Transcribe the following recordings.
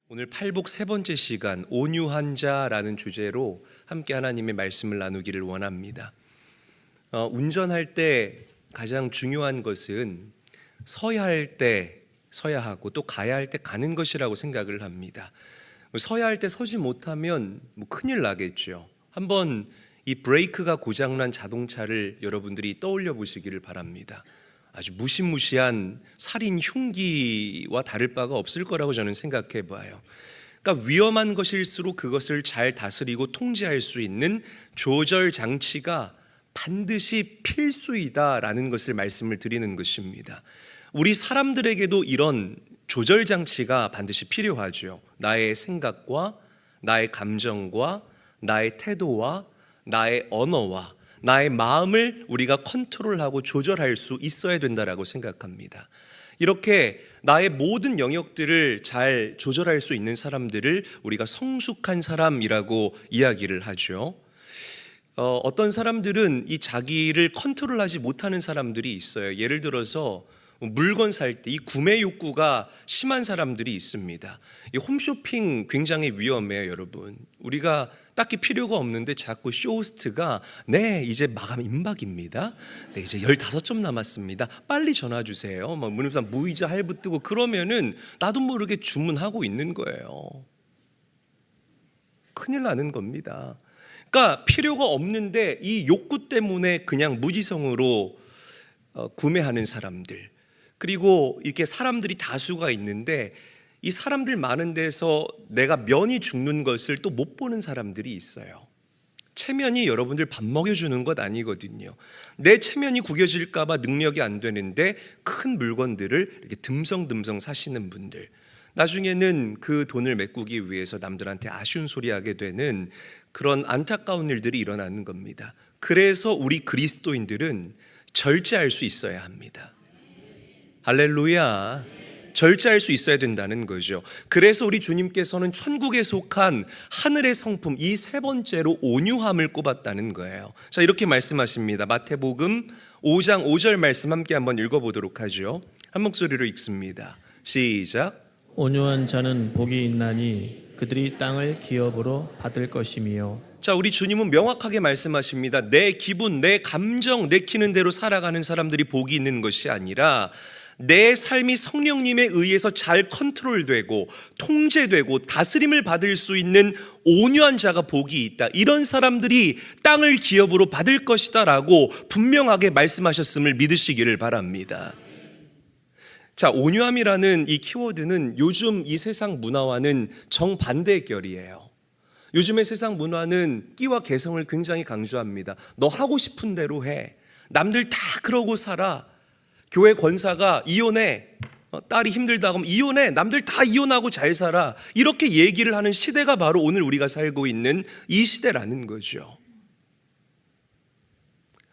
오늘 팔복 세 번째 시간 온유한 자라는 주제로 함께 하나님의 말씀을 나누기를 원합니다. 운전할 때 가장 중요한 것은 서야 할 때 서야 하고 또 가야 할 때 가는 것이라고 생각을 합니다. 서야 할 때 서지 못하면 큰일 나겠죠. 한번 이 브레이크가 고장난 자동차를 여러분들이 떠올려 보시기를 바랍니다. 아주 무시무시한 살인 흉기와 다를 바가 없을 거라고 저는 생각해 봐요. 그러니까 위험한 것일수록 그것을 잘 다스리고 통제할 수 있는 조절 장치가 반드시 필수이다라는 것을 말씀을 드리는 것입니다. 우리 사람들에게도 이런 조절 장치가 반드시 필요하죠. 나의 생각과 나의 감정과 나의 태도와 나의 언어와 나의 마음을 우리가 컨트롤하고 조절할 수 있어야 된다라고 생각합니다. 이렇게 나의 모든 영역들을 잘 조절할 수 있는 사람들을 우리가 성숙한 사람이라고 이야기를 하죠. 어떤 사람들은 이 자기를 컨트롤하지 못하는 사람들이 있어요. 예를 들어서 물건 살 때 이 구매 욕구가 심한 사람들이 있습니다. 이 홈쇼핑 굉장히 위험해요, 여러분. 우리가 딱히 필요가 없는데 자꾸 쇼호스트가 네, 이제 마감 임박입니다. 네, 이제 15점 남았습니다. 빨리 전화 주세요. 막 무이자 할부 뜨고 그러면은 나도 모르게 주문하고 있는 거예요. 큰일 나는 겁니다. 그러니까 필요가 없는데 이 욕구 때문에 그냥 무지성으로 구매하는 사람들, 그리고 이렇게 사람들이 다수가 있는데 이 사람들 많은 데서 내가 면이 죽는 것을 또 못 보는 사람들이 있어요. 체면이 여러분들 밥 먹여주는 것 아니거든요. 내 체면이 구겨질까 봐 능력이 안 되는데 큰 물건들을 이렇게 듬성듬성 사시는 분들, 나중에는 그 돈을 메꾸기 위해서 남들한테 아쉬운 소리 하게 되는 그런 안타까운 일들이 일어나는 겁니다. 그래서 우리 그리스도인들은 절제할 수 있어야 합니다. 할렐루야. 절제할 수 있어야 된다는 거죠. 그래서 우리 주님께서는 천국에 속한 하늘의 성품, 이 세 번째로 온유함을 꼽았다는 거예요. 자, 이렇게 말씀하십니다. 마태복음 5장 5절 말씀 함께 한번 읽어보도록 하죠. 한 목소리로 읽습니다. 시작. 온유한 자는 복이 있나니 그들이 땅을 기업으로 받을 것이며. 자, 우리 주님은 명확하게 말씀하십니다. 내 기분, 내 감정, 내키는 대로 살아가는 사람들이 복이 있는 것이 아니라 내 삶이 성령님에 의해서 잘 컨트롤되고 통제되고 다스림을 받을 수 있는 온유한 자가 복이 있다. 이런 사람들이 땅을 기업으로 받을 것이다 라고 분명하게 말씀하셨음을 믿으시기를 바랍니다. 자, 온유함이라는 이 키워드는 요즘 이 세상 문화와는 정반대의 결이에요. 요즘의 세상 문화는 끼와 개성을 굉장히 강조합니다. 너 하고 싶은 대로 해. 남들 다 그러고 살아. 교회 권사가 이혼해. 딸이 힘들다 하면 이혼해. 남들 다 이혼하고 잘 살아. 이렇게 얘기를 하는 시대가 바로 오늘 우리가 살고 있는 이 시대라는 거죠.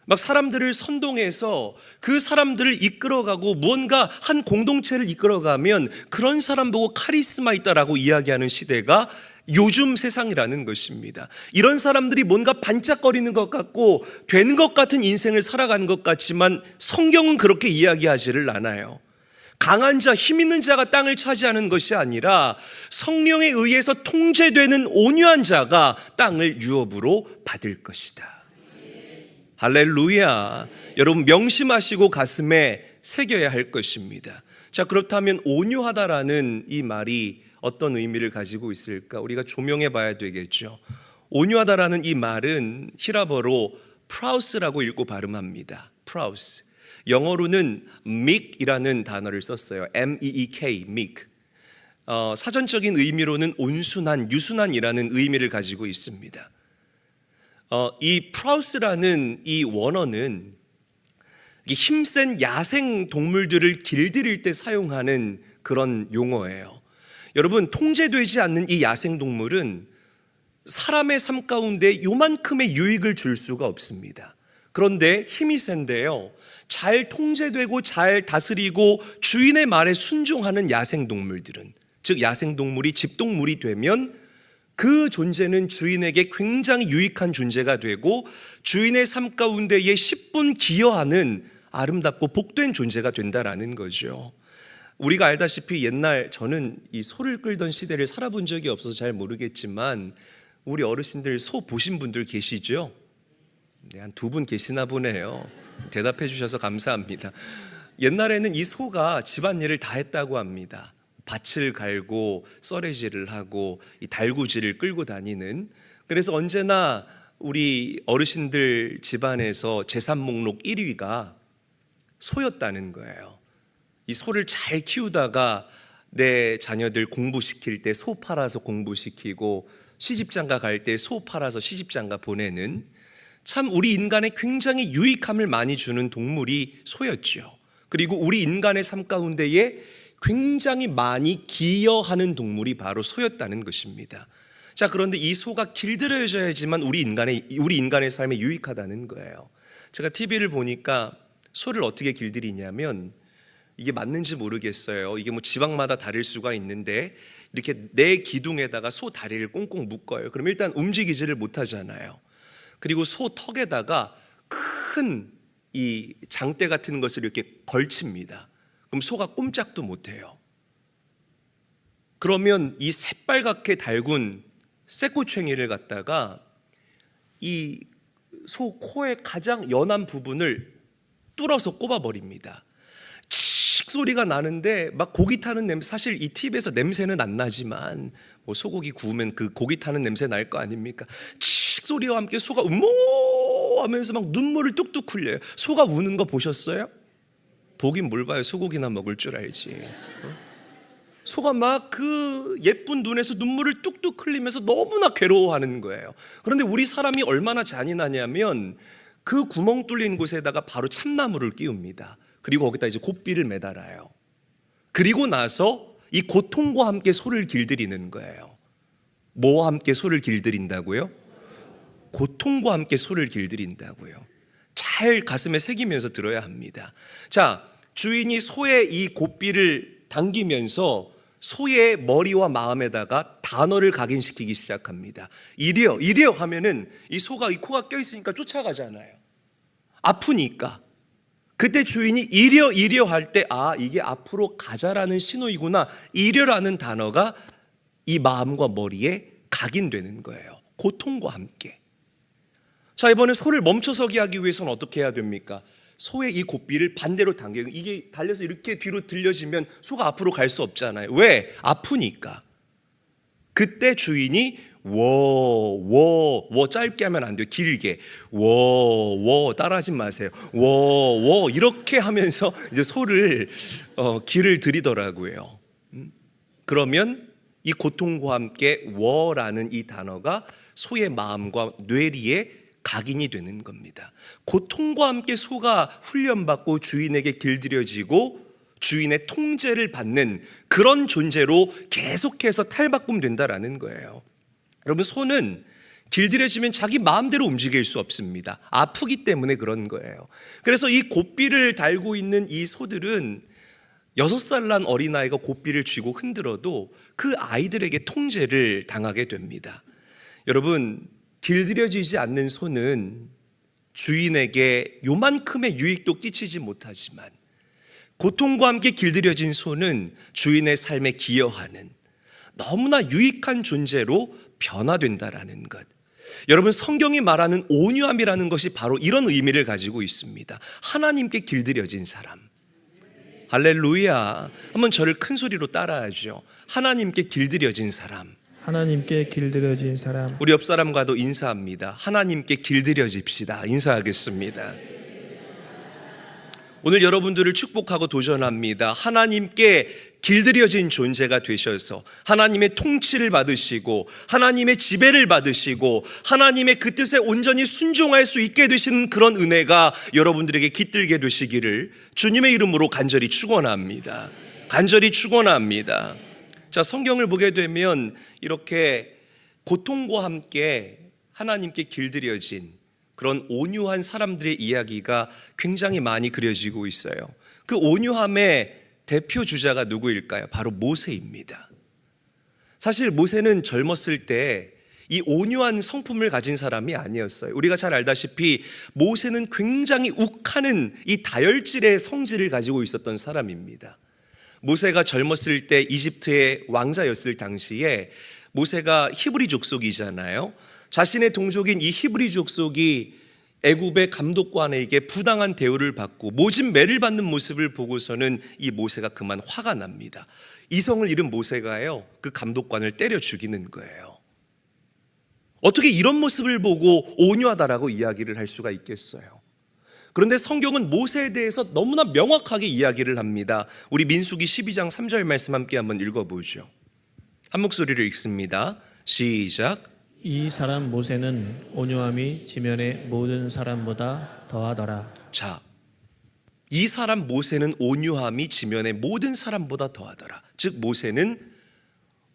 막 사람들을 선동해서 그 사람들을 이끌어가고 무언가 한 공동체를 이끌어가면 그런 사람 보고 카리스마 있다라고 이야기하는 시대가 요즘 세상이라는 것입니다. 이런 사람들이 뭔가 반짝거리는 것 같고 된 것 같은 인생을 살아가는 것 같지만 성경은 그렇게 이야기하지를 않아요. 강한 자, 힘 있는 자가 땅을 차지하는 것이 아니라 성령에 의해서 통제되는 온유한 자가 땅을 유업으로 받을 것이다. 할렐루야. 여러분 명심하시고 가슴에 새겨야 할 것입니다. 자, 그렇다면 온유하다라는 이 말이 어떤 의미를 가지고 있을까? 우리가 조명해 봐야 되겠죠. 온유하다라는 이 말은 히라버로 프라우스라고 읽고 발음합니다. 프라우스. 영어로는 meek이라는 단어를 썼어요. M-E-E-K, meek. 사전적인 의미로는 온순한, 유순한이라는 의미를 가지고 있습니다. 이 프라우스라는 이 원어는 힘센 야생 동물들을 길들일 때 사용하는 그런 용어예요. 여러분, 통제되지 않는 이 야생 동물은 사람의 삶 가운데 요만큼의 유익을 줄 수가 없습니다. 그런데 힘이 센데요, 잘 통제되고 잘 다스리고 주인의 말에 순종하는 야생 동물들은, 즉 야생 동물이 집동물이 되면 그 존재는 주인에게 굉장히 유익한 존재가 되고 주인의 삶 가운데에 10분 기여하는 아름답고 복된 존재가 된다라는 거죠. 우리가 알다시피 옛날, 저는 이 소를 끌던 시대를 살아본 적이 없어서 잘 모르겠지만 우리 어르신들 소 보신 분들 계시죠? 네, 한 2분 계시나 보네요. 대답해 주셔서 감사합니다. 옛날에는 이 소가 집안일을 다 했다고 합니다. 밭을 갈고 썰애질을 하고 이 달구지를 끌고 다니는, 그래서 언제나 우리 어르신들 집안에서 재산 목록 1위가 소였다는 거예요. 이 소를 잘 키우다가 내 자녀들 공부시킬 때 소 팔아서 공부시키고, 시집장가 갈 때 소 팔아서 시집장가 보내는, 참 우리 인간에 굉장히 유익함을 많이 주는 동물이 소였죠. 그리고 우리 인간의 삶 가운데에 굉장히 많이 기여하는 동물이 바로 소였다는 것입니다. 자, 그런데 이 소가 길들여져야지만 우리 인간의 삶에 유익하다는 거예요. 제가 TV를 보니까 소를 어떻게 길들이냐면, 이게 맞는지 모르겠어요. 이게 뭐 지방마다 다를 수가 있는데 이렇게 내 기둥에다가 소 다리를 꽁꽁 묶어요. 그럼 일단 움직이지를 못하잖아요. 그리고 소 턱에다가 큰 이 장대 같은 것을 이렇게 걸칩니다. 그럼 소가 꼼짝도 못해요. 그러면 이 새빨갛게 달군 쇠꼬챙이를 갖다가 이 소 코의 가장 연한 부분을 뚫어서 꼽아버립니다. 칙 소리가 나는데 막 고기 타는 냄새, 사실 이 TV에서 냄새는 안 나지만 뭐 소고기 구우면 그 고기 타는 냄새 날 거 아닙니까? 칙 소리와 함께 소가 음모 하면서 막 눈물을 뚝뚝 흘려요. 소가 우는 거 보셨어요? 보긴 뭘 봐요. 소고기나 먹을 줄 알지. 소가 막 그 예쁜 눈에서 눈물을 뚝뚝 흘리면서 너무나 괴로워하는 거예요. 그런데 우리 사람이 얼마나 잔인하냐면 그 구멍 뚫린 곳에다가 바로 참나무를 끼웁니다. 그리고 거기다 이제 곱비를 매달아요. 그리고 나서 이 고통과 함께 소를 길들이는 거예요. 뭐와 함께 소를 길들인다고요? 고통과 함께 소를 길들인다고요. 잘 가슴에 새기면서 들어야 합니다. 자, 주인이 소의 이 곱비를 당기면서 소의 머리와 마음에다가 단어를 각인시키기 시작합니다. 이려, 이려 하면은 이 소가 이 코가 껴있으니까 쫓아가잖아요. 아프니까. 그때 주인이 이려, 이려 할 때, 아, 이게 앞으로 가자라는 신호이구나. 이려라는 단어가 이 마음과 머리에 각인되는 거예요. 고통과 함께. 자, 이번에 소를 멈춰서게 하기 위해서는 어떻게 해야 됩니까? 소의 이 곱비를 반대로 당겨요. 이게 달려서 이렇게 뒤로 들려지면 소가 앞으로 갈 수 없잖아요. 왜? 아프니까. 그때 주인이 워 짧게 하면 안 돼요. 길게 워 따라하지 마세요. 워 이렇게 하면서 이제 소를 길을 들이더라고요. 그러면 이 고통과 함께 워라는 이 단어가 소의 마음과 뇌리에 각인이 되는 겁니다. 고통과 함께 소가 훈련받고 주인에게 길들여지고 주인의 통제를 받는 그런 존재로 계속해서 탈바꿈된다라는 거예요. 여러분, 소는 길들여지면 자기 마음대로 움직일 수 없습니다. 아프기 때문에 그런 거예요. 그래서 이 곱비를 달고 있는 이 소들은 6살 난 어린아이가 곱비를 쥐고 흔들어도 그 아이들에게 통제를 당하게 됩니다. 여러분, 길들여지지 않는 소는 주인에게 요만큼의 유익도 끼치지 못하지만 고통과 함께 길들여진 소는 주인의 삶에 기여하는 너무나 유익한 존재로 변화된다라는 것. 여러분, 성경이 말하는 온유함이라는 것이 바로 이런 의미를 가지고 있습니다. 하나님께 길들여진 사람. 할렐루야. 한번 저를 큰 소리로 따라하죠. 하나님께 길들여진 사람. 하나님께 길들여진 사람. 우리 옆 사람과도 인사합니다. 하나님께 길들여집시다. 인사하겠습니다. 오늘 여러분들을 축복하고 도전합니다. 하나님께 길들여진 존재가 되셔서 하나님의 통치를 받으시고 하나님의 지배를 받으시고 하나님의 그 뜻에 온전히 순종할 수 있게 되시는 그런 은혜가 여러분들에게 깃들게 되시기를 주님의 이름으로 간절히 축원합니다. 간절히 축원합니다. 자, 성경을 보게 되면 이렇게 고통과 함께 하나님께 길들여진 그런 온유한 사람들의 이야기가 굉장히 많이 그려지고 있어요. 그 온유함의 대표 주자가 누구일까요? 바로 모세입니다. 사실 모세는 젊었을 때 이 온유한 성품을 가진 사람이 아니었어요. 우리가 잘 알다시피 모세는 굉장히 욱하는 이 다혈질의 성질을 가지고 있었던 사람입니다. 모세가 젊었을 때 이집트의 왕자였을 당시에 모세가 히브리 족속이잖아요. 자신의 동족인 이 히브리 족속이 애굽의 감독관에게 부당한 대우를 받고 모진 매를 받는 모습을 보고서는 이 모세가 그만 화가 납니다. 이성을 잃은 모세가요, 그 감독관을 때려 죽이는 거예요. 어떻게 이런 모습을 보고 온유하다라고 이야기를 할 수가 있겠어요? 그런데 성경은 모세에 대해서 너무나 명확하게 이야기를 합니다. 우리 민수기 12장 3절 말씀 함께 한번 읽어보죠. 한 목소리를 읽습니다. 시작. 이 사람 모세는 온유함이 지면의 모든 사람보다 더하더라. 자, 이 사람 모세는 온유함이 지면의 모든 사람보다 더하더라. 즉 모세는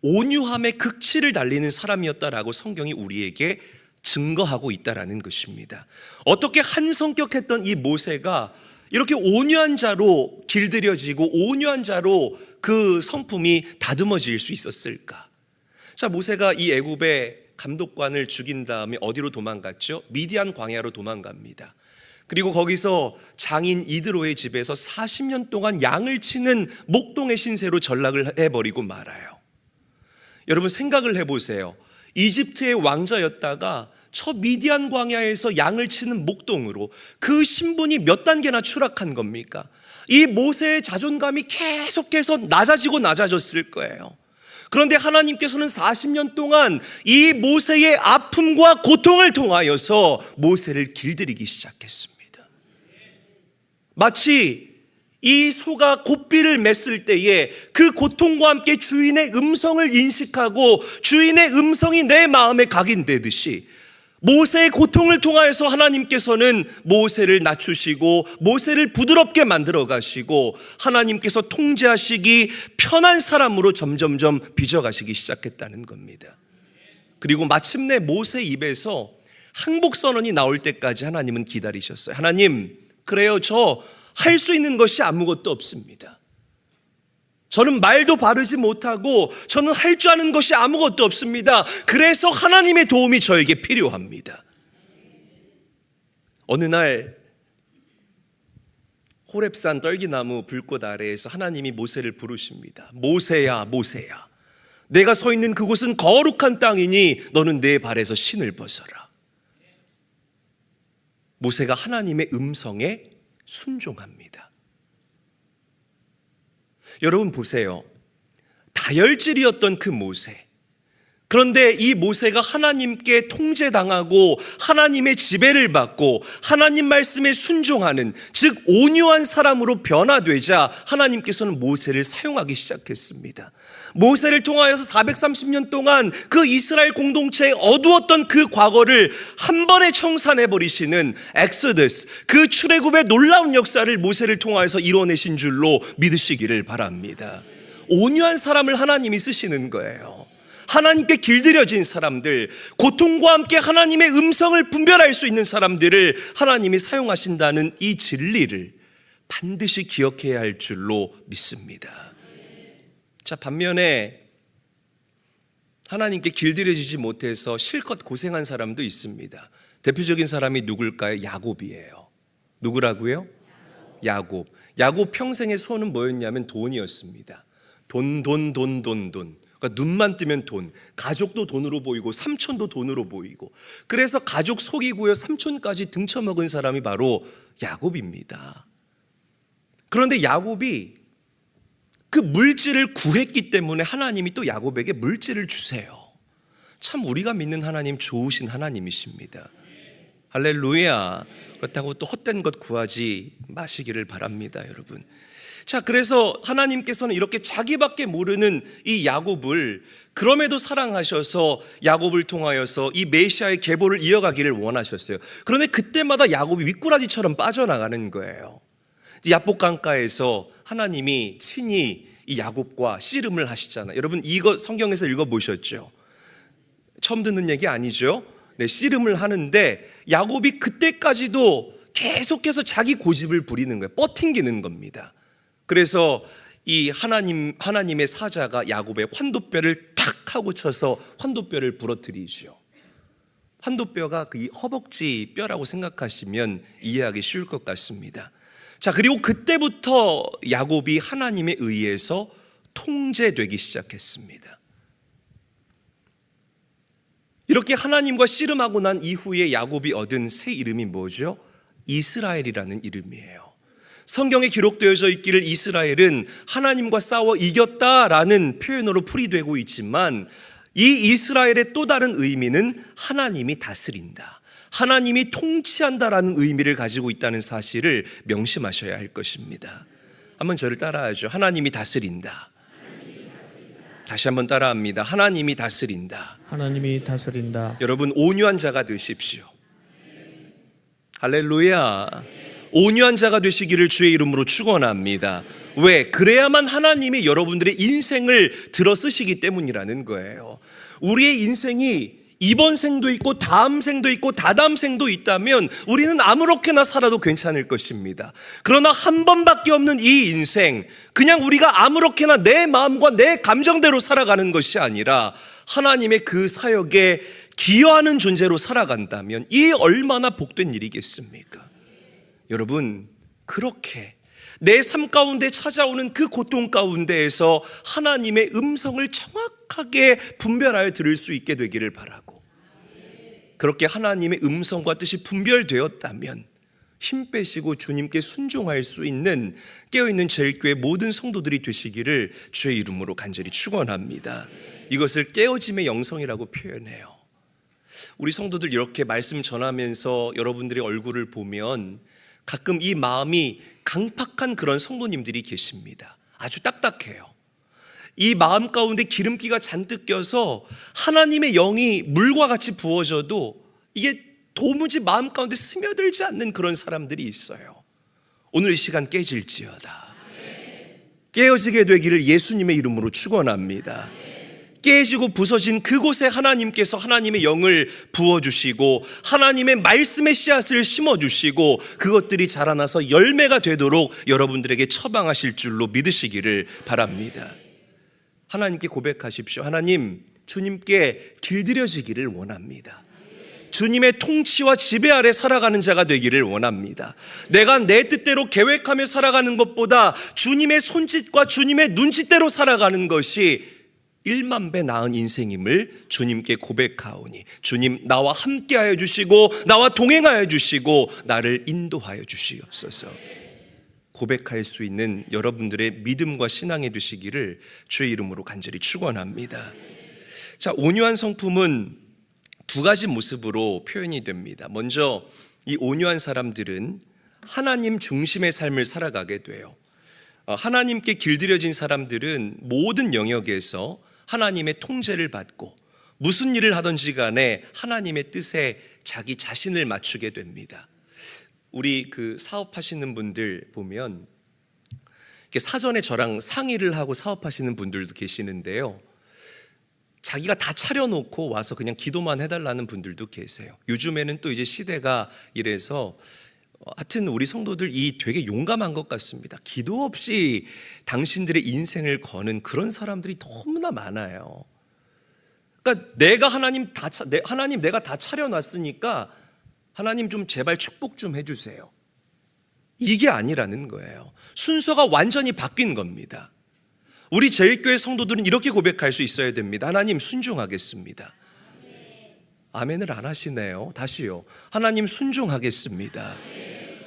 온유함의 극치를 달리는 사람이었다라고 성경이 우리에게 증거하고 있다라는 것입니다. 어떻게 한성격했던 이 모세가 이렇게 온유한 자로 길들여지고 온유한 자로 그 성품이 다듬어질 수 있었을까? 자, 모세가 이 애굽의 감독관을 죽인 다음에 어디로 도망갔죠? 미디안 광야로 도망갑니다. 그리고 거기서 장인 이드로의 집에서 40년 동안 양을 치는 목동의 신세로 전락을 해버리고 말아요. 여러분 생각을 해보세요. 이집트의 왕자였다가 저 미디안 광야에서 양을 치는 목동으로 그 신분이 몇 단계나 추락한 겁니까? 이 모세의 자존감이 계속해서 낮아졌을 거예요. 그런데 하나님께서는 40년 동안 이 모세의 아픔과 고통을 통하여서 모세를 길들이기 시작했습니다. 마치 이 소가 고삐를 맸을 때에 그 고통과 함께 주인의 음성을 인식하고 주인의 음성이 내 마음에 각인되듯이 모세의 고통을 통하여서 하나님께서는 모세를 낮추시고 모세를 부드럽게 만들어 가시고 하나님께서 통제하시기 편한 사람으로 점점점 빚어가시기 시작했다는 겁니다. 그리고 마침내 모세 입에서 항복 선언이 나올 때까지 하나님은 기다리셨어요. 하나님, 그래요, 저 할 수 있는 것이 아무것도 없습니다. 저는 말도 바르지 못하고 저는 할 줄 아는 것이 아무것도 없습니다. 그래서 하나님의 도움이 저에게 필요합니다. 어느 날 호렙산 떨기나무 불꽃 아래에서 하나님이 모세를 부르십니다. 모세야, 모세야, 내가 서 있는 그곳은 거룩한 땅이니 너는 내 발에서 신을 벗어라. 모세가 하나님의 음성에 순종합니다. 여러분 보세요. 다혈질이었던 그 모세. 그런데 이 모세가 하나님께 통제당하고 하나님의 지배를 받고 하나님 말씀에 순종하는, 즉 온유한 사람으로 변화되자 하나님께서는 모세를 사용하기 시작했습니다. 모세를 통하여서 430년 동안 그 이스라엘 공동체의 어두웠던 그 과거를 한 번에 청산해버리시는 엑소더스, 그 출애굽의 놀라운 역사를 모세를 통하여서 이뤄내신 줄로 믿으시기를 바랍니다. 온유한 사람을 하나님이 쓰시는 거예요. 하나님께 길들여진 사람들, 고통과 함께 하나님의 음성을 분별할 수 있는 사람들을 하나님이 사용하신다는 이 진리를 반드시 기억해야 할 줄로 믿습니다. 자, 반면에 하나님께 길들여지지 못해서 실컷 고생한 사람도 있습니다. 대표적인 사람이 누굴까요? 야곱이에요. 누구라고요? 야곱. 야곱 평생의 소원은 뭐였냐면 돈이었습니다. 돈. 그러니까 눈만 뜨면 돈, 가족도 돈으로 보이고 삼촌도 돈으로 보이고, 그래서 가족 속이고요 삼촌까지 등쳐먹은 사람이 바로 야곱입니다. 그런데 야곱이 그 물질을 구했기 때문에 하나님이 또 야곱에게 물질을 주세요. 참 우리가 믿는 하나님 좋으신 하나님이십니다. 할렐루야. 그렇다고 또 헛된 것 구하지 마시기를 바랍니다, 여러분. 자, 그래서 하나님께서는 이렇게 자기밖에 모르는 이 야곱을 그럼에도 사랑하셔서 야곱을 통하여서 이 메시아의 계보를 이어가기를 원하셨어요. 그런데 그때마다 야곱이 미꾸라지처럼 빠져나가는 거예요. 야복 강가에서 하나님이 친히 이 야곱과 씨름을 하시잖아요. 여러분 이거 성경에서 읽어보셨죠? 처음 듣는 얘기 아니죠? 네, 씨름을 하는데 야곱이 그때까지도 계속해서 자기 고집을 부리는 거예요. 뻗팅기는 겁니다. 그래서 이 하나님의 사자가 야곱의 환도뼈를 탁 하고 쳐서 환도뼈를 부러뜨리죠. 환도뼈가 그 허벅지 뼈라고 생각하시면 이해하기 쉬울 것 같습니다. 자, 그리고 그때부터 야곱이 하나님에 의해서 통제되기 시작했습니다. 이렇게 하나님과 씨름하고 난 이후에 야곱이 얻은 새 이름이 뭐죠? 이스라엘이라는 이름이에요. 성경에 기록되어져 있기를 이스라엘은 하나님과 싸워 이겼다라는 표현으로 풀이되고 있지만, 이 이스라엘의 또 다른 의미는 하나님이 다스린다, 하나님이 통치한다라는 의미를 가지고 있다는 사실을 명심하셔야 할 것입니다. 한번 저를 따라하죠. 하나님이 다스린다. 다시 한번 따라합니다. 하나님이 다스린다. 하나님이 다스린다. 여러분, 온유한 자가 되십시오. 할렐루야. 온유한 자가 되시기를 주의 이름으로 축원합니다. 왜? 그래야만 하나님이 여러분들의 인생을 들어 쓰시기 때문이라는 거예요. 우리의 인생이 이번 생도 있고 다음 생도 있고 다다음 생도 있다면 우리는 아무렇게나 살아도 괜찮을 것입니다. 그러나 한 번밖에 없는 이 인생, 그냥 우리가 아무렇게나 내 마음과 내 감정대로 살아가는 것이 아니라 하나님의 그 사역에 기여하는 존재로 살아간다면 이 얼마나 복된 일이겠습니까? 여러분, 그렇게 내 삶 가운데 찾아오는 그 고통 가운데에서 하나님의 음성을 정확하게 분별하여 들을 수 있게 되기를 바라고, 그렇게 하나님의 음성과 뜻이 분별되었다면 힘 빼시고 주님께 순종할 수 있는 깨어있는 제일교회 모든 성도들이 되시기를 주의 이름으로 간절히 축원합니다. 이것을 깨어짐의 영성이라고 표현해요. 우리 성도들 이렇게 말씀 전하면서 여러분들의 얼굴을 보면 가끔 이 마음이 강팍한 그런 성도님들이 계십니다. 아주 딱딱해요. 이 마음 가운데 기름기가 잔뜩 껴서 하나님의 영이 물과 같이 부어져도 이게 도무지 마음 가운데 스며들지 않는 그런 사람들이 있어요. 오늘 이 시간 깨질지어다. 깨어지게 되기를 예수님의 이름으로 축원합니다. 깨지고 부서진 그곳에 하나님께서 하나님의 영을 부어주시고 하나님의 말씀의 씨앗을 심어주시고 그것들이 자라나서 열매가 되도록 여러분들에게 처방하실 줄로 믿으시기를 바랍니다. 하나님께 고백하십시오. 하나님, 주님께 길들여지기를 원합니다. 주님의 통치와 지배 아래 살아가는 자가 되기를 원합니다. 내가 내 뜻대로 계획하며 살아가는 것보다 주님의 손짓과 주님의 눈짓대로 살아가는 것이 1만 배 나은 인생임을 주님께 고백하오니 주님, 나와 함께하여 주시고 나와 동행하여 주시고 나를 인도하여 주시옵소서. 고백할 수 있는 여러분들의 믿음과 신앙이 되시기를 주의 이름으로 간절히 축원합니다. 자, 온유한 성품은 두 가지 모습으로 표현이 됩니다. 먼저 이 온유한 사람들은 하나님 중심의 삶을 살아가게 돼요. 하나님께 길들여진 사람들은 모든 영역에서 하나님의 통제를 받고 무슨 일을 하든지 간에 하나님의 뜻에 자기 자신을 맞추게 됩니다. 우리 그 사업하시는 분들 보면 사전에 저랑 상의를 하고 사업하시는 분들도 계시는데요, 자기가 다 차려놓고 와서 그냥 기도만 해달라는 분들도 계세요. 요즘에는 또 이제 시대가 이래서 하여튼 우리 성도들 이 되게 용감한 것 같습니다. 기도 없이 당신들의 인생을 거는 그런 사람들이 너무나 많아요. 그러니까 하나님 내가 다 차려놨으니까 하나님 좀 제발 축복 좀 해주세요. 이게 아니라는 거예요. 순서가 완전히 바뀐 겁니다. 우리 제일교회 성도들은 이렇게 고백할 수 있어야 됩니다. 하나님, 순종하겠습니다. 아멘을 안 하시네요. 다시요. 하나님, 순종하겠습니다.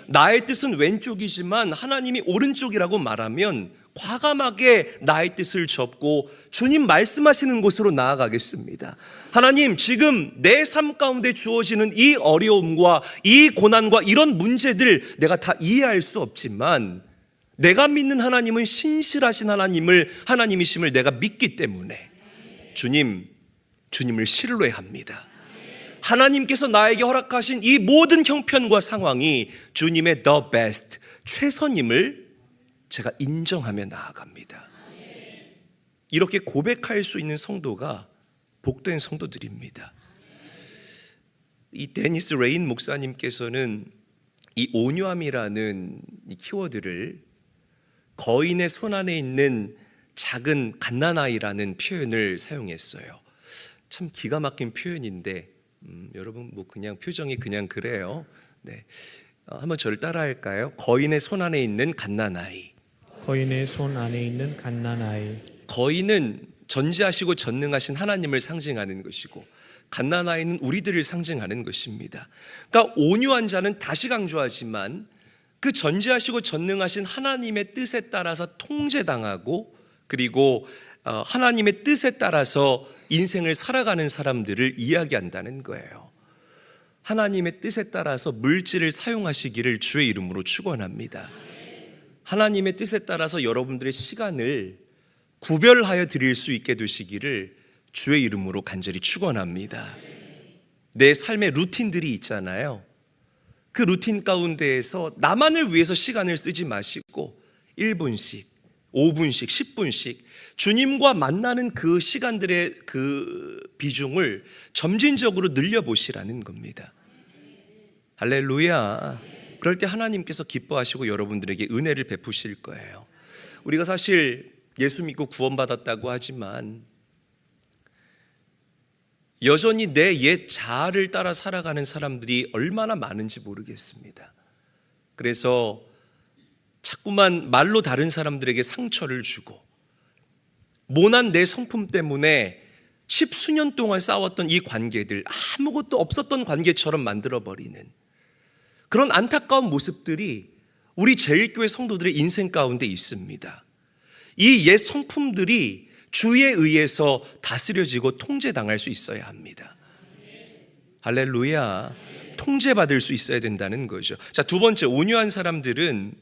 나의 뜻은 왼쪽이지만 하나님이 오른쪽이라고 말하면 과감하게 나의 뜻을 접고 주님 말씀하시는 곳으로 나아가겠습니다. 하나님, 지금 내 삶 가운데 주어지는 이 어려움과 이 고난과 이런 문제들 내가 다 이해할 수 없지만 내가 믿는 하나님은 신실하신 하나님이심을 내가 믿기 때문에 주님을 신뢰합니다. 하나님께서 나에게 허락하신 이 모든 형편과 상황이 주님의 the best, 최선임을 제가 인정하며 나아갑니다. 이렇게 고백할 수 있는 성도가 복된 성도들입니다. 이 데니스 레인 목사님께서는 이 온유함이라는 이 키워드를 거인의 손 안에 있는 작은 갓난아이라는 표현을 사용했어요. 참 기가 막힌 표현인데 여러분 뭐 그냥 표정이 그냥 그래요. 네. 한번 저를 따라할까요? 거인의 손 안에 있는 갓난아이. 거인의 손 안에 있는 갓난아이. 거인은 전지하시고 전능하신 하나님을 상징하는 것이고 갓난아이는 우리들을 상징하는 것입니다. 그러니까 온유한 자는 다시 강조하지만 그 전지하시고 전능하신 하나님의 뜻에 따라서 통제당하고 그리고 하나님의 뜻에 따라서 인생을 살아가는 사람들을 이야기한다는 거예요. 하나님의 뜻에 따라서 물질을 사용하시기를 주의 이름으로 축원합니다. 하나님의 뜻에 따라서 여러분들의 시간을 구별하여 드릴 수 있게 되시기를 주의 이름으로 간절히 축원합니다. 내 삶의 루틴들이 있잖아요. 그 루틴 가운데에서 나만을 위해서 시간을 쓰지 마시고 1분씩, 5분씩, 10분씩 주님과 만나는 그 시간들의 그 비중을 점진적으로 늘려보시라는 겁니다. 할렐루야. 그럴 때 하나님께서 기뻐하시고 여러분들에게 은혜를 베푸실 거예요. 우리가 사실 예수 믿고 구원받았다고 하지만 여전히 내 옛 자아를 따라 살아가는 사람들이 얼마나 많은지 모르겠습니다. 그래서 자꾸만 말로 다른 사람들에게 상처를 주고 모난 내 성품 때문에 10수년 동안 싸웠던 이 관계들 아무것도 없었던 관계처럼 만들어버리는 그런 안타까운 모습들이 우리 제일교회 성도들의 인생 가운데 있습니다. 이 옛 성품들이 주에 의해서 다스려지고 통제당할 수 있어야 합니다. 할렐루야. 통제받을 수 있어야 된다는 거죠. 자, 두 번째, 온유한 사람들은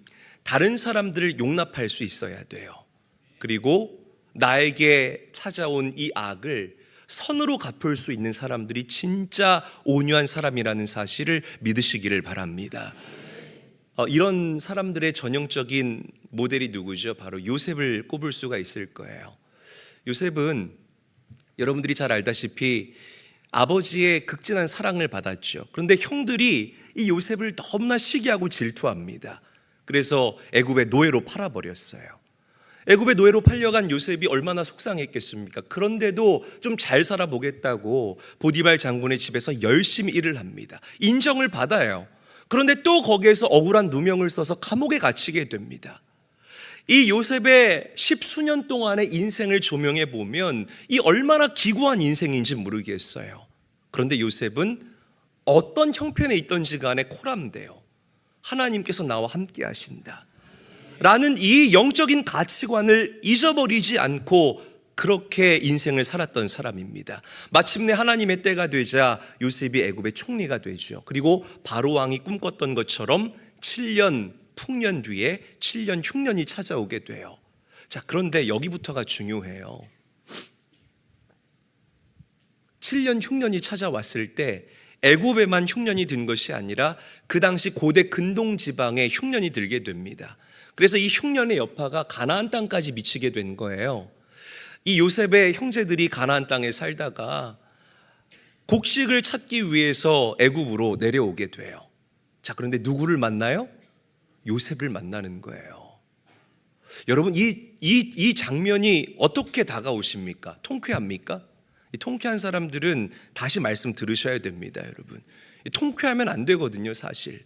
다른 사람들을 용납할 수 있어야 돼요. 그리고 나에게 찾아온 이 악을 선으로 갚을 수 있는 사람들이 진짜 온유한 사람이라는 사실을 믿으시기를 바랍니다. 이런 사람들의 전형적인 모델이 누구죠? 바로 요셉을 꼽을 수가 있을 거예요. 요셉은 여러분들이 잘 알다시피 아버지의 극진한 사랑을 받았죠. 그런데 형들이 이 요셉을 너무나 시기하고 질투합니다. 그래서 애굽의 노예로 팔아버렸어요. 애굽의 노예로 팔려간 요셉이 얼마나 속상했겠습니까? 그런데도 좀 잘 살아보겠다고 보디발 장군의 집에서 열심히 일을 합니다. 인정을 받아요. 그런데 또 거기에서 억울한 누명을 써서 감옥에 갇히게 됩니다. 이 요셉의 10수년 동안의 인생을 조명해 보면 이 얼마나 기구한 인생인지 모르겠어요. 그런데 요셉은 어떤 형편에 있던지 간에 코람돼요. 하나님께서 나와 함께 하신다 라는 이 영적인 가치관을 잊어버리지 않고 그렇게 인생을 살았던 사람입니다. 마침내 하나님의 때가 되자 요셉이 애굽의 총리가 되죠. 그리고 바로 왕이 꿈꿨던 것처럼 7년 풍년 뒤에 7년 흉년이 찾아오게 돼요. 자, 그런데 여기부터가 중요해요. 7년 흉년이 찾아왔을 때 애굽에만 흉년이 든 것이 아니라 그 당시 고대 근동 지방에 흉년이 들게 됩니다. 그래서 이 흉년의 여파가 가나안 땅까지 미치게 된 거예요. 이 요셉의 형제들이 가나안 땅에 살다가 곡식을 찾기 위해서 애굽으로 내려오게 돼요. 자, 그런데 누구를 만나요? 요셉을 만나는 거예요. 여러분, 이 장면이 어떻게 다가오십니까? 통쾌합니까? 이 통쾌한 사람들은 다시 말씀 들으셔야 됩니다, 여러분. 통쾌하면 안 되거든요, 사실.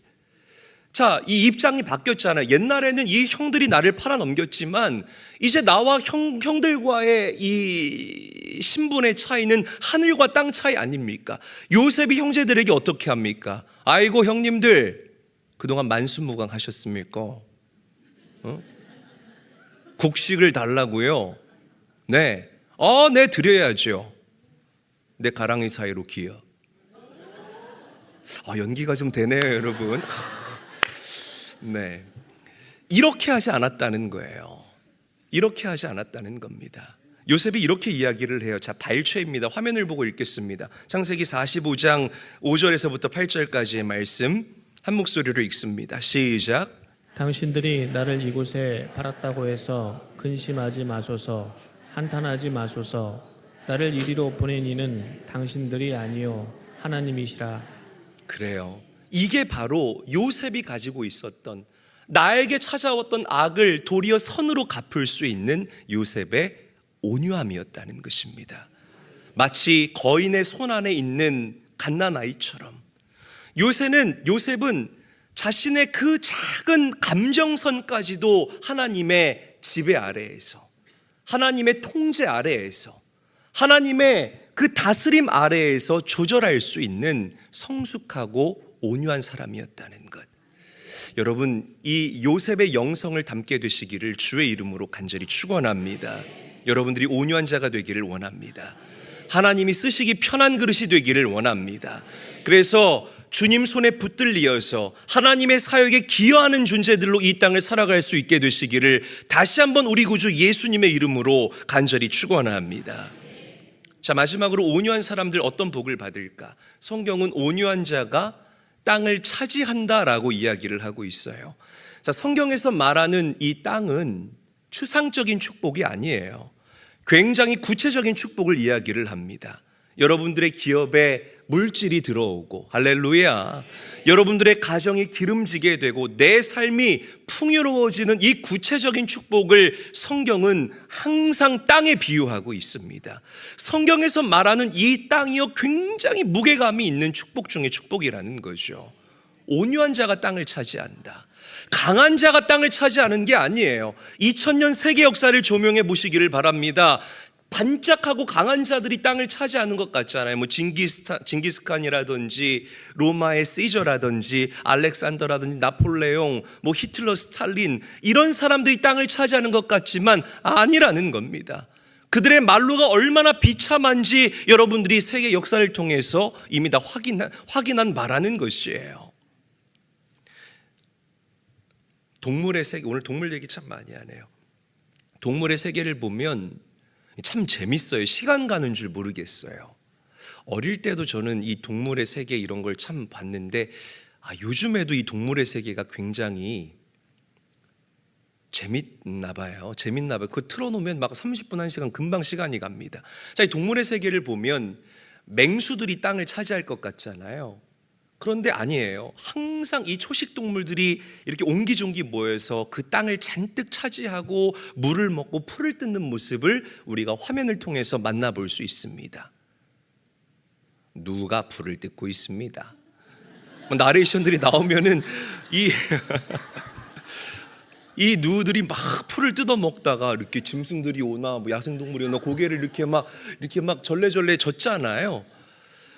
자, 이 입장이 바뀌었잖아요. 옛날에는 이 형들이 나를 팔아넘겼지만 이제 나와 형들과의 이 신분의 차이는 하늘과 땅 차이 아닙니까? 요셉이 형제들에게 어떻게 합니까? 아이고 형님들, 그동안 만수무강 하셨습니까? 곡식을 달라고요? 네. 네, 드려야죠. 내 가랑이 사이로 기어. 연기가 좀 되네요, 여러분. 네. 이렇게 하지 않았다는 거예요. 이렇게 하지 않았다는 겁니다. 요셉이 이렇게 이야기를 해요. 자, 발췌입니다. 화면을 보고 읽겠습니다. 창세기 45장 5절에서부터 8절까지의 말씀 한 목소리로 읽습니다. 시작. 당신들이 나를 이곳에 팔았다고 해서 근심하지 마소서, 한탄하지 마소서. 나를 이리로 보낸 이는 당신들이 아니요 하나님이시라. 그래요. 이게 바로 요셉이 가지고 있었던, 나에게 찾아왔던 악을 도리어 선으로 갚을 수 있는 요셉의 온유함이었다는 것입니다. 마치 거인의 손 안에 있는 갓난아이처럼 요셉은 자신의 그 작은 감정선까지도 하나님의 지배 아래에서, 하나님의 통제 아래에서, 하나님의 그 다스림 아래에서 조절할 수 있는 성숙하고 온유한 사람이었다는 것. 여러분, 이 요셉의 영성을 담게 되시기를 주의 이름으로 간절히 축원합니다. 여러분들이 온유한 자가 되기를 원합니다. 하나님이 쓰시기 편한 그릇이 되기를 원합니다. 그래서 주님 손에 붙들리어서 하나님의 사역에 기여하는 존재들로 이 땅을 살아갈 수 있게 되시기를 다시 한번 우리 구주 예수님의 이름으로 간절히 축원합니다. 자, 마지막으로 온유한 사람들 어떤 복을 받을까? 성경은 온유한 자가 땅을 차지한다라고 이야기를 하고 있어요. 자, 성경에서 말하는 이 땅은 추상적인 축복이 아니에요. 굉장히 구체적인 축복을 이야기를 합니다. 여러분들의 기업에 물질이 들어오고, 할렐루야, 여러분들의 가정이 기름지게 되고 내 삶이 풍요로워지는 이 구체적인 축복을 성경은 항상 땅에 비유하고 있습니다. 성경에서 말하는 이 땅이요, 굉장히 무게감이 있는 축복 중에 축복이라는 거죠. 온유한 자가 땅을 차지한다. 강한 자가 땅을 차지하는 게 아니에요. 2000년 세계 역사를 조명해 보시기를 바랍니다. 반짝하고 강한 자들이 땅을 차지하는 것 같잖아요. 뭐 징기스칸이라든지 로마의 시저라든지 알렉산더라든지 나폴레옹, 뭐 히틀러, 스탈린, 이런 사람들이 땅을 차지하는 것 같지만 아니라는 겁니다. 그들의 말로가 얼마나 비참한지 여러분들이 세계 역사를 통해서 이미 다 확인한 바라는 것이에요. 동물의 세계, 오늘 동물 얘기 참 많이 하네요. 동물의 세계를 보면 참 재밌어요. 시간 가는 줄 모르겠어요. 어릴 때도 저는 이 동물의 세계 이런 걸 참 봤는데, 요즘에도 이 동물의 세계가 굉장히 재밌나 봐요. 그거 틀어놓으면 막 30분, 1시간 금방 시간이 갑니다. 자, 이 동물의 세계를 보면 맹수들이 땅을 차지할 것 같잖아요. 그런데 아니에요. 항상 이 초식 동물들이 이렇게 옹기종기 모여서 그 땅을 잔뜩 차지하고 물을 먹고 풀을 뜯는 모습을 우리가 화면을 통해서 만나볼 수 있습니다. 누가 풀을 뜯고 있습니다. 나레이션들이 나오면은 이 누들이 막 풀을 뜯어 먹다가 이렇게 짐승들이 오나 뭐 야생동물이 오나 고개를 이렇게 막 절레절레 젓잖아요.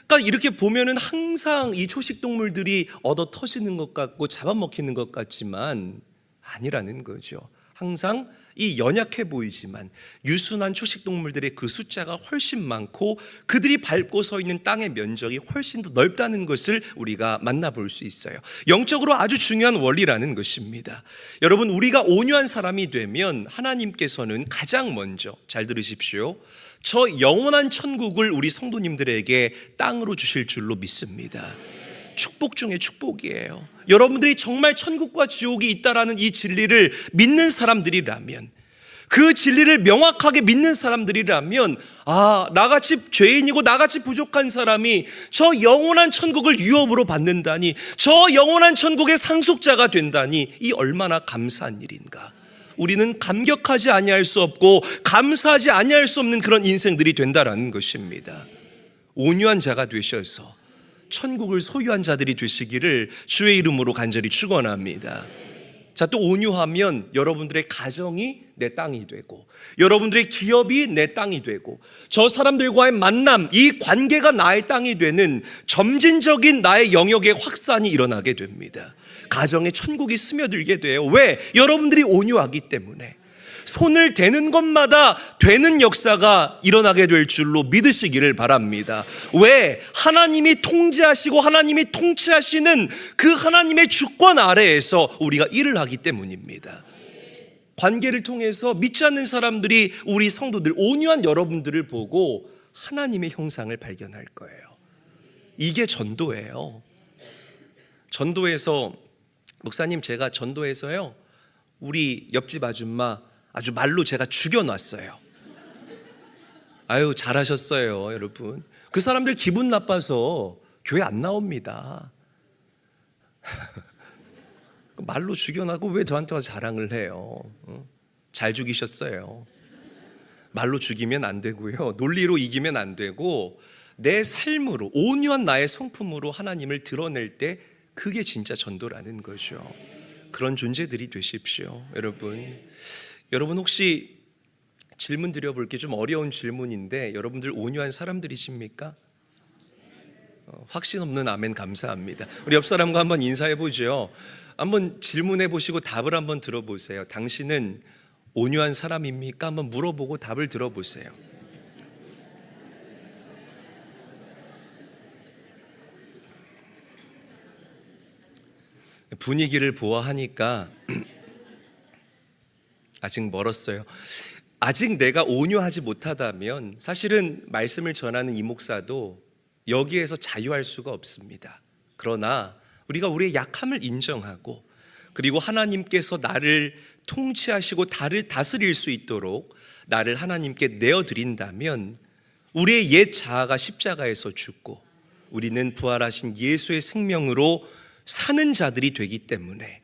그러니까 이렇게 보면은 항상 이 초식 동물들이 얻어 터지는 것 같고 잡아먹히는 것 같지만 아니라는 거죠. 항상 이 연약해 보이지만 유순한 초식 동물들의 그 숫자가 훨씬 많고 그들이 밟고 서 있는 땅의 면적이 훨씬 더 넓다는 것을 우리가 만나볼 수 있어요. 영적으로 아주 중요한 원리라는 것입니다. 여러분, 우리가 온유한 사람이 되면 하나님께서는 가장 먼저, 잘 들으십시오, 저 영원한 천국을 우리 성도님들에게 땅으로 주실 줄로 믿습니다. 축복 중에 축복이에요. 여러분들이 정말 천국과 지옥이 있다라는 이 진리를 믿는 사람들이라면, 그 진리를 명확하게 믿는 사람들이라면, 나같이 죄인이고 나같이 부족한 사람이 저 영원한 천국을 유업으로 받는다니, 저 영원한 천국의 상속자가 된다니, 이 얼마나 감사한 일인가. 우리는 감격하지 아니할 수 없고 감사하지 아니할 수 없는 그런 인생들이 된다라는 것입니다. 온유한 자가 되셔서 천국을 소유한 자들이 되시기를 주의 이름으로 간절히 축원합니다. 자, 또 온유하면 여러분들의 가정이 내 땅이 되고 여러분들의 기업이 내 땅이 되고 저 사람들과의 만남, 이 관계가 나의 땅이 되는 점진적인 나의 영역의 확산이 일어나게 됩니다. 가정에 천국이 스며들게 돼요. 왜? 여러분들이 온유하기 때문에. 손을 대는 것마다 되는 역사가 일어나게 될 줄로 믿으시기를 바랍니다. 왜? 하나님이 통제하시고 하나님이 통치하시는 그 하나님의 주권 아래에서 우리가 일을 하기 때문입니다. 관계를 통해서 믿지 않는 사람들이 우리 성도들, 온유한 여러분들을 보고 하나님의 형상을 발견할 거예요. 이게 전도예요. 전도에서, 목사님, 제가 전도에서요, 우리 옆집 아줌마 아주 말로 제가 죽여놨어요. 아유, 잘하셨어요, 여러분. 그 사람들 기분 나빠서 교회 안 나옵니다. 말로 죽여놨고 왜 저한테 와서 자랑을 해요? 잘 죽이셨어요. 말로 죽이면 안 되고요, 논리로 이기면 안 되고 내 삶으로, 온유한 나의 성품으로 하나님을 드러낼 때 그게 진짜 전도라는 거죠. 그런 존재들이 되십시오. 여러분 혹시 질문 드려볼 게 좀 어려운 질문인데 여러분들 온유한 사람들이십니까? 확신 없는 아멘 감사합니다. 우리 옆 사람과 한번 인사해 보죠. 한번 질문해 보시고 답을 한번 들어보세요. 당신은 온유한 사람입니까? 한번 물어보고 답을 들어보세요. 분위기를 보아하니까 아직 멀었어요. 아직 내가 온유하지 못하다면 사실은 말씀을 전하는 이 목사도 여기에서 자유할 수가 없습니다. 그러나 우리가 우리의 약함을 인정하고 그리고 하나님께서 나를 통치하시고 나를 다스릴 수 있도록 나를 하나님께 내어드린다면 우리의 옛 자아가 십자가에서 죽고 우리는 부활하신 예수의 생명으로 사는 자들이 되기 때문에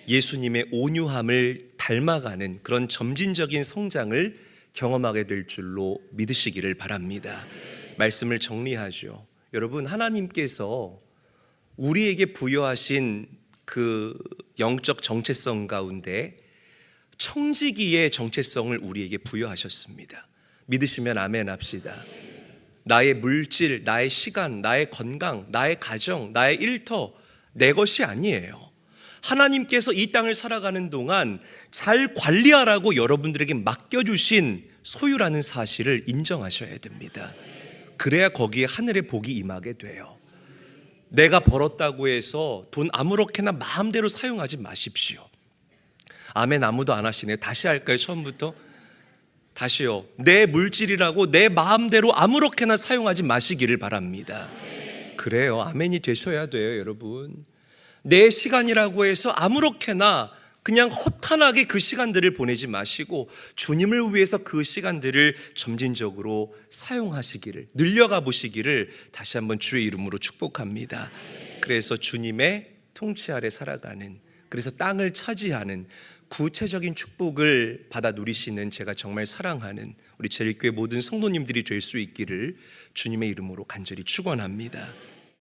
예수님의 온유함을 닮아가는 그런 점진적인 성장을 경험하게 될 줄로 믿으시기를 바랍니다. 말씀을 정리하죠. 여러분, 하나님께서 우리에게 부여하신 그 영적 정체성 가운데 청지기의 정체성을 우리에게 부여하셨습니다. 믿으시면 아멘 합시다. 나의 물질, 나의 시간, 나의 건강, 나의 가정, 나의 일터 내 것이 아니에요. 하나님께서 이 땅을 살아가는 동안 잘 관리하라고 여러분들에게 맡겨주신 소유라는 사실을 인정하셔야 됩니다. 그래야 거기에 하늘의 복이 임하게 돼요. 내가 벌었다고 해서 돈 아무렇게나 마음대로 사용하지 마십시오. 아멘 아무도 안 하시네요. 다시 할까요? 처음부터? 다시요. 내 물질이라고 내 마음대로 아무렇게나 사용하지 마시기를 바랍니다. 그래요. 아멘이 되셔야 돼요, 여러분. 내 시간이라고 해서 아무렇게나 그냥 허탄하게 그 시간들을 보내지 마시고 주님을 위해서 그 시간들을 점진적으로 사용하시기를, 늘려가 보시기를 다시 한번 주의 이름으로 축복합니다. 그래서 주님의 통치 아래 살아가는, 그래서 땅을 차지하는 구체적인 축복을 받아 누리시는 제가 정말 사랑하는 우리 제일교회 모든 성도님들이 될 수 있기를 주님의 이름으로 간절히 축원합니다.